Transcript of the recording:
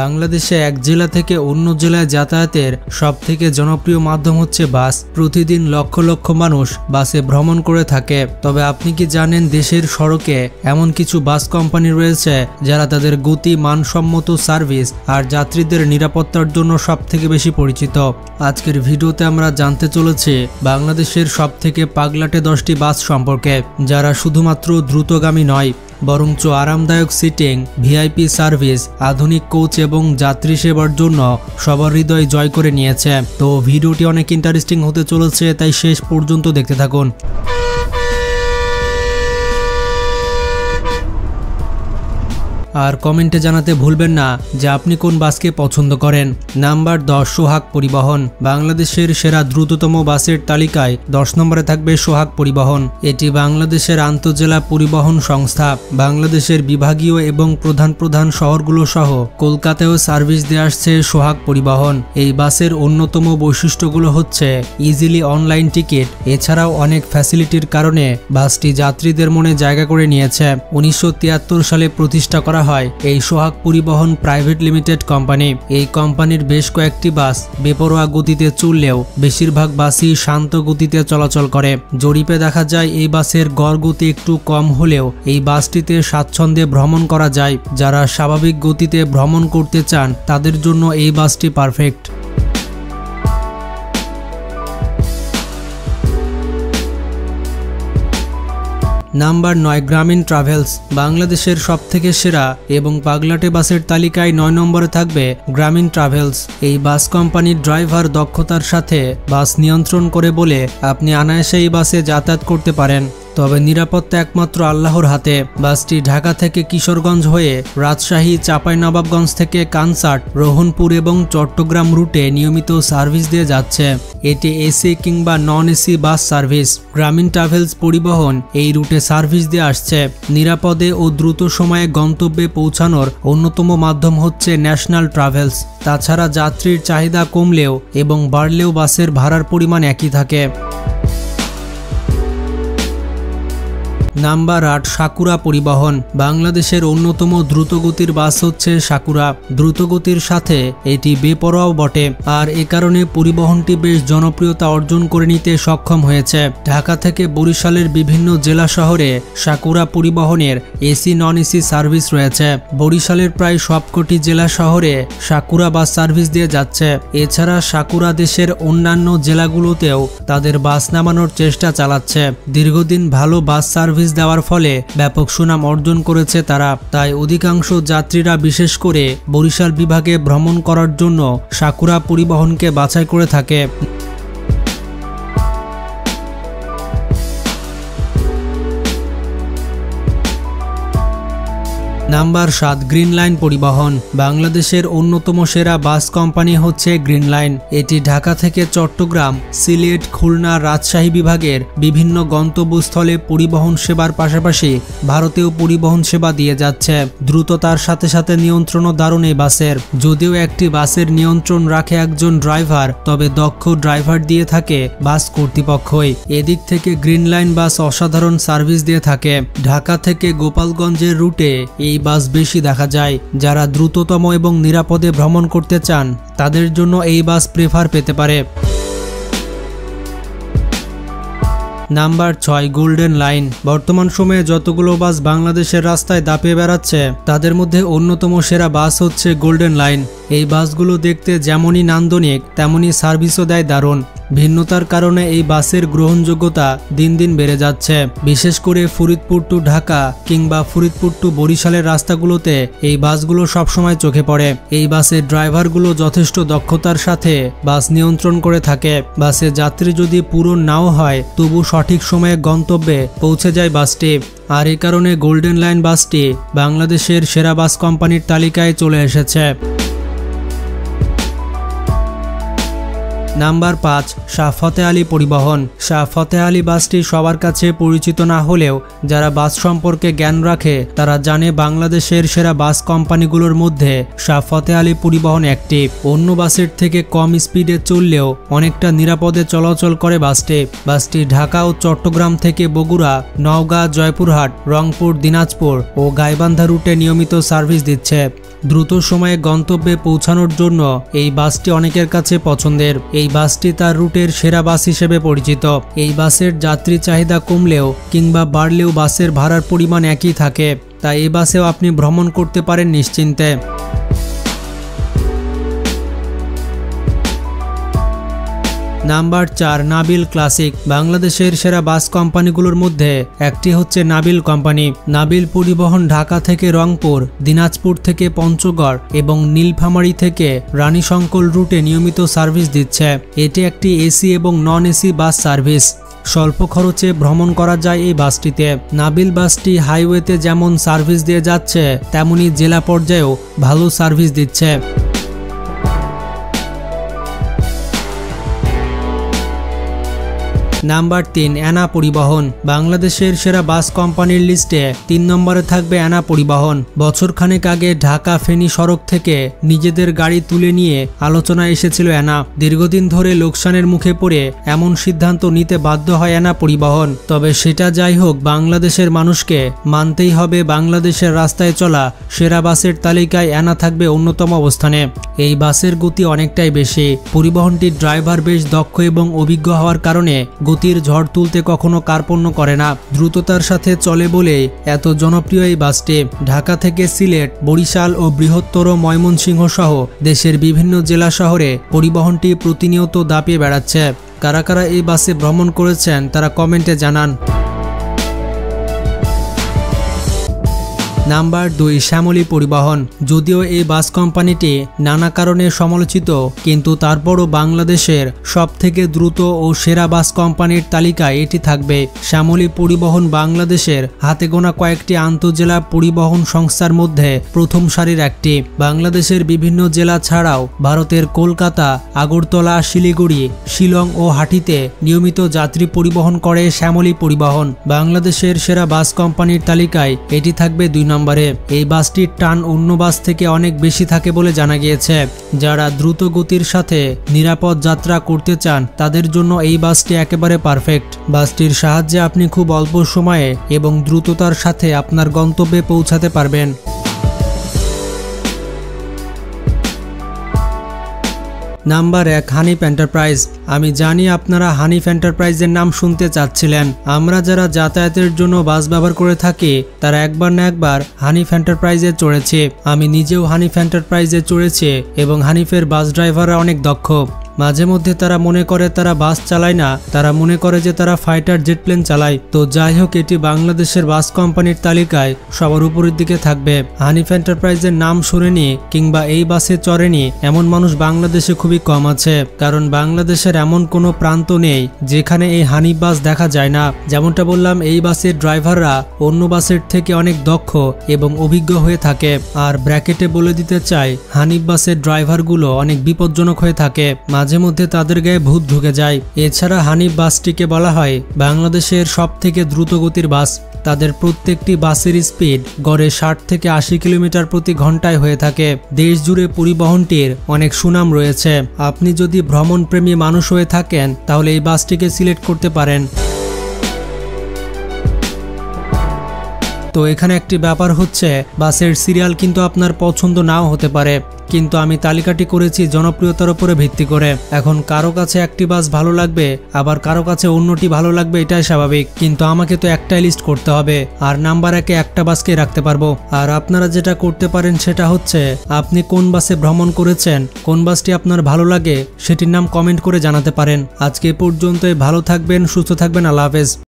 বাংলাদেশে এক জেলা থেকে অন্য জেলায় যাতায়াতের সবথেকে জনপ্রিয় মাধ্যম হচ্ছে বাস। প্রতিদিন লক্ষ লক্ষ মানুষ বাসে ভ্রমণ করে থাকে। তবে আপনি কি জানেন দেশের সড়কে এমন কিছু বাস কোম্পানি রয়েছে যারা তাদের গতি, মানসম্মত সার্ভিস আর যাত্রীদের নিরাপত্তার জন্য সবথেকে বেশি পরিচিত। আজকের ভিডিওতে আমরা জানতে চলেছি বাংলাদেশের সবথেকে পাগলাটে 10টি বাস সম্পর্কে, যারা শুধুমাত্র দ্রুতগামী নয় বরঞ্চ আরামদায়ক সিটিং, ভিআইপি সার্ভিস, আধুনিক কোচ এবং যাত্রী সেবার জন্য সবার হৃদয় জয় করে নিয়েছে। তো ভিডিওটি অনেক ইন্টারেস্টিং হতে চলেছে, তাই শেষ পর্যন্ত দেখতে থাকুন। আর কমেন্টে জানাতে ভুলবেন না যে আপনি কোন বাসকে পছন্দ করেন। নাম্বার 10, সোহাগ পরিবহন। বাংলাদেশের সেরা দ্রুততম বাসের তালিকায় 10 নম্বরে থাকবে সোহাগ পরিবহন। এটি বাংলাদেশের আন্তঃজেলা পরিবহন সংস্থা। বাংলাদেশের বিভাগীয় এবং প্রধান শহরগুলো সহ কলকাতায়ও সার্ভিস দিয়ে আসছে সোহাগ পরিবহন। এই বাসের অন্যতম বৈশিষ্ট্যগুলো হচ্ছে ইজিলি অনলাইন টিকিট। এছাড়াও অনেক ফ্যাসিলিটির কারণে বাসটি যাত্রীদের মনে জায়গা করে নিয়েছে। 1973 সালে প্রতিষ্ঠা করা হয় এই সোহাগ পরিবহন প্রাইভেট লিমিটেড কোম্পানি। এই কোম্পানির বেশ কয়েকটি বাস বেপরোয়া গতিতে চললেও বেশিরভাগ বাসই শান্ত গতিতে চলাচল করে। জরিপে দেখা যায় এই বাসের গড় গতি একটু কম হলেও এই বাসটিতে স্বাচ্ছন্দ্যে ভ্রমণ করা যায়। যারা স্বাভাবিক গতিতে ভ্রমণ করতে চান তাদের জন্য এই বাসটি পারফেক্ট। নাম্বার 9, গ্রামীণ ট্রাভেলস। বাংলাদেশের সবথেকে সেরা এবং পাগলাটে বাসের তালিকায় 9 নম্বরে থাকবে গ্রামীণ ট্রাভেলস। এই বাস কোম্পানির ড্রাইভার দক্ষতার সাথে বাস নিয়ন্ত্রণ করে বলে আপনি অনায়াসে এই বাসে যাতায়াত করতে পারেন। তবে নিরাপত্তা একমাত্র আল্লাহর হাতে। বাসটি ঢাকা থেকে কিশোরগঞ্জ হয়ে রাজশাহী, চাঁপাইনবাবগঞ্জ থেকে কানসাট, রোহনপুর এবং চট্টগ্রাম রুটে নিয়মিত সার্ভিস দিয়ে যাচ্ছে। এটি এসি কিংবা নন এসি বাস সার্ভিস। গ্রামীণ ট্রাভেলস পরিবহন এই রুটে সার্ভিস দিয়ে আসছে। নিরাপদে ও দ্রুত সময়ে গন্তব্যে পৌঁছানোর অন্যতম মাধ্যম হচ্ছে ন্যাশনাল ট্রাভেলস। তাছাড়া যাত্রীর চাহিদা কমলেও এবং বাড়লেও বাসের ভাড়ার পরিমাণ একই থাকে। নাম্বার 8, সাকুরা পরিবহন। বাংলাদেশের অন্যতম দ্রুতগতির বাস হচ্ছে সাকুরা। দ্রুতগতির সাথে এটি বেপরোয়াও বটে, আর এ কারণে পরিবহনটি বেশ জনপ্রিয়তা অর্জন করে নিতে সক্ষম হয়েছে। ঢাকা থেকে বরিশালের বিভিন্ন জেলা শহরে সাকুরা পরিবহনের এসি, নন এসি সার্ভিস রয়েছে। বরিশালের প্রায় সবকটি জেলা শহরে সাকুরা বাস সার্ভিস দিয়ে যাচ্ছে। এছাড়া সাকুরা দেশের অন্যান্য জেলাগুলোতেও তাদের বাস নামানোর চেষ্টা চালাচ্ছে। দীর্ঘদিন ভালো বাস সার্ভিস দেওয়ার ফলে ব্যাপক সুনাম অর্জন করেছে তারা। তাই অধিকাংশ যাত্রীরা বিশেষ করে বরিশাল বিভাগে ভ্রমণ করার জন্য সাকুরা পরিবহনকে বাছাই করে থাকে। নাম্বার 7, গ্রিন লাইন পরিবহন। বাংলাদেশের অন্যতম সেরা বাস কোম্পানি হচ্ছে গ্রিন লাইন। এটি ঢাকা থেকে চট্টগ্রাম, সিলেট, খুলনা, রাজশাহী বিভাগের বিভিন্ন গন্তব্যস্থলে পরিবহন সেবার পাশাপাশি ভারতেও পরিবহন সেবা দিয়ে যাচ্ছে। দ্রুততার সাথে সাথে নিয়ন্ত্রণও দারুণ এই বাসের। যদিও একটি বাসের নিয়ন্ত্রণ রাখে একজন ড্রাইভার, তবে দক্ষ ড্রাইভার দিয়ে থাকে বাস কর্তৃপক্ষই। এদিক থেকে গ্রিন লাইন বাস অসাধারণ সার্ভিস দিয়ে থাকে। ঢাকা থেকে গোপালগঞ্জের রুটে এই বাস বেশি দেখা যায়। যারা দ্রুততম এবং নিরাপদে ভ্রমণ করতে চান তাদের জন্য এই বাস প্রেফার পেতে পারে। Number 6, golden line. বর্তমান সময়ে যতগুলো বাস বাংলাদেশের রাস্তায় দাপিয়ে বেড়াচ্ছে তাদের মধ্যে অন্যতম সেরা বাস হচ্ছে গোল্ডেন লাইন। এই বাসগুলো দেখতে যেমনই নান্দনিক তেমনই সার্ভিসও দেয় দারুণ। ভিন্নতার কারণে এই বাসের গ্রহণযোগ্যতা দিন দিন বেড়ে যাচ্ছে। বিশেষ করে ফরিদপুর টু ঢাকা কিংবা ফরিদপুর টু বরিশালের রাস্তাগুলোতে এই বাসগুলো সবসময় চোখে পড়ে। এই বাসের ড্রাইভারগুলো যথেষ্ট দক্ষতার সাথে বাস নিয়ন্ত্রণ করে থাকে। বাসে যাত্রী যদি পূরণ নাও হয় তবু সঠিক সময়ে গন্তব্যে পৌঁছে যায় বাসটি। আর এই কারণে গোল্ডেন লাইন বাসটি বাংলাদেশের সেরা বাস কোম্পানির তালিকায় চলে এসেছে। নাম্বার 5, শাহ ফতেহ আলী পরিবহন। শাহ ফতেহ আলী বাসটি সবার কাছে পরিচিত না হলেও যারা বাস সম্পর্কে জ্ঞান রাখে তারা জানে বাংলাদেশের সেরা বাস কোম্পানিগুলোর মধ্যে শাহ ফতেহ আলী পরিবহন একটি। অন্য বাসের থেকে কম স্পিডে চললেও অনেকটা নিরাপদে চলাচল করে বাসটি ঢাকা ও চট্টগ্রাম থেকে বগুড়া, নওগাঁ, জয়পুরহাট, রংপুর, দিনাজপুর ও গাইবান্ধা রুটে নিয়মিত সার্ভিস দিচ্ছে। দ্রুত সময়ে গন্তব্যে পৌঁছানোর জন্য এই বাসটি অনেকের কাছে পছন্দের। এই বাসটি তার রুটের সেরা বাস হিসেবে পরিচিত। এই বাসের যাত্রী চাহিদা কমলেও কিংবা বাড়লেও বাসের ভাড়ার পরিমাণ একই থাকে, তাই এই বাসেও আপনি ভ্রমণ করতে পারেন নিশ্চিন্তে। Number 4, Nabil classic. বাংলাদেশের সেরা বাস কোম্পানিগুলোর মধ্যে একটি হচ্ছে নাবিল কোম্পানি। নাবিল পরিবহন ঢাকা থেকে রংপুর, দিনাজপুর থেকে পঞ্চগড় এবং নীলফামারী থেকে রানীশঙ্কল রুটে নিয়মিত সার্ভিস দিচ্ছে। এটি একটি এসি এবং নন এসি বাস সার্ভিস। স্বল্প খরচে ভ্রমণ করা যায় এই বাসটিতে। নাবিল বাসটি হাইওয়েতে যেমন সার্ভিস দিয়ে যাচ্ছে, তেমনি জেলা পর্যায়েও ভালো সার্ভিস দিচ্ছে। নাম্বার 3, অ্যানা পরিবহন। বাংলাদেশের সেরা বাস কোম্পানির লিস্টে 3 নম্বরে থাকবে অ্যানা পরিবহন। বছরখানেক আগে ঢাকা ফেনী সড়ক থেকে নিজেদের গাড়ি তুলে নিয়ে আলোচনায় এসেছিল অ্যানা। দীর্ঘদিন ধরে লোকসানের মুখে পড়ে এমন সিদ্ধান্ত নিতে বাধ্য হয় অ্যানা পরিবহন। তবে সেটা যাই হোক, বাংলাদেশের মানুষকে মানতেই হবে বাংলাদেশের রাস্তায় চলা সেরা বাসের তালিকায় অ্যানা থাকবে অন্যতম অবস্থানে। এই বাসের গতি অনেকটাই বেশি। পরিবহনটির ড্রাইভার বেশ দক্ষ এবং অভিজ্ঞ হওয়ার কারণে গতির ঝড় তুলতে কখনো কার্পণ্য করে না। দ্রুততার সাথে চলে বলে এত জনপ্রিয় এই বাসটি। ঢাকা থেকে সিলেট, বরিশাল ও বৃহত্তর ময়মনসিংহ সহ দেশের বিভিন্ন জেলা শহরে পরিবহনটি প্রতিনিয়ত দাপিয়ে বেড়াচ্ছে। কারা কারা এই বাসে ভ্রমণ করেছেন তারা কমেন্টে জানান। নাম্বার 2, শ্যামলী পরিবহন। যদিও এই বাস কোম্পানিটি নানা কারণে সমালোচিত, কিন্তু তারপরও বাংলাদেশের সবথেকে দ্রুত ও সেরা বাস কোম্পানির তালিকায় এটি থাকবে। শ্যামলী পরিবহন বাংলাদেশের হাতে গোনা কয়েকটি আন্তঃজেলা পরিবহন সংস্থার মধ্যে প্রথম সারির একটি। বাংলাদেশের বিভিন্ন জেলা ছাড়াও ভারতের কলকাতা, আগরতলা, শিলিগুড়ি, শিলং ও হাটিতে নিয়মিত যাত্রী পরিবহন করে শ্যামলী পরিবহন। বাংলাদেশের সেরা বাস কোম্পানির তালিকায় এটি থাকবে 2 নম্বরে। এই বাসটির টান অন্য বাস থেকে অনেক বেশি থাকে বলে জানা গিয়েছে। যারা দ্রুত গতির সাথে নিরাপদ যাত্রা করতে চান তাদের জন্য এই বাসটি একেবারে পারফেক্ট। বাসটির সাহায্যে আপনি খুব অল্প সময়ে এবং দ্রুততার সাথে আপনার গন্তব্যে পৌঁছাতে পারবেন। Number 1, Hanif enterprise. আমি জানি আপনারা হানিফ এন্টারপ্রাইজের নাম শুনতে চাচ্ছিলেন। আমরা যারা যাতায়াতের জন্য বাস ব্যবহার করে থাকি তারা একবার না একবার হানিফ এন্টারপ্রাইজে চড়েছে। আমি নিজেও হানিফ এন্টারপ্রাইজে চড়েছি এবং হানিফের বাস ড্রাইভাররা অনেক দক্ষ। মাঝে মধ্যে তারা মনে করে তারা বাস চালায় না, তারা মনে করে যে তারা ফাইটার জেট প্লেন চালায়। তো যাই হোক, এটি বাংলাদেশের বাস কোম্পানির তালিকায় সবার উপরের দিকে থাকবে। হানিফ এন্টারপ্রাইজের নাম শুনেনি কিংবা এই বাসে চড়েনি এমন মানুষ বাংলাদেশে খুবই কম আছে, কারণ বাংলাদেশের এমন কোনো প্রান্ত নেই যেখানে এই হানিফ বাস দেখা যায় না। যেমনটা বললাম, এই বাসের ড্রাইভাররা অন্য বাসের থেকে অনেক দক্ষ এবং অভিজ্ঞ হয়ে থাকে। আর ব্র্যাকেটে বলে দিতে চাই, হানিফ বাসের ড্রাইভারগুলো অনেক বিপজ্জনক হয়ে থাকে। মাঝে মধ্যে তাদের গায়ে ভূত ঢুকে যায়। এছাড়া হানিফ বাসটিকে বলা হয় বাংলাদেশের সবথেকে দ্রুতগতির বাস। তাদের প্রত্যেকটি বাসের স্পিড গড়ে 60 থেকে 80 কিলোমিটার প্রতি ঘন্টায় হয়ে থাকে। দেশ জুড়ে পরিবহনটির অনেক সুনাম রয়েছে। আপনি যদি ভ্রমণপ্রেমী মানুষ হয়ে থাকেন তাহলে এই বাসটিকে সিলেক্ট করতে পারেন। তো এখানে একটি ব্যাপার হচ্ছে, বাসের সিরিয়াল কিন্তু আপনার পছন্দ নাও হতে পারে, কিন্তু আমি তালিকাটি করেছি জনপ্রিয়তার উপরে ভিত্তি করে। এখন কারো কাছে একটি বাস ভালো লাগবে, আবার কারো কাছে অন্যটি ভালো লাগবে, এটাই স্বাভাবিক। কিন্তু আমাকে তো একটাই লিস্ট করতে হবে, আর নাম্বার 1-এ একটা বাসকে রাখতে পারবো। আর আপনারা যেটা করতে পারেন সেটা হচ্ছে, আপনি কোন বাসে ভ্রমণ করেছেন, কোন বাসটি আপনার ভালো লাগে সেটির নাম কমেন্ট করে জানাতে পারেন। আজকে পর্যন্তই। ভালো থাকবেন, সুস্থ থাকবেন। আল্লাহ হাফেজ।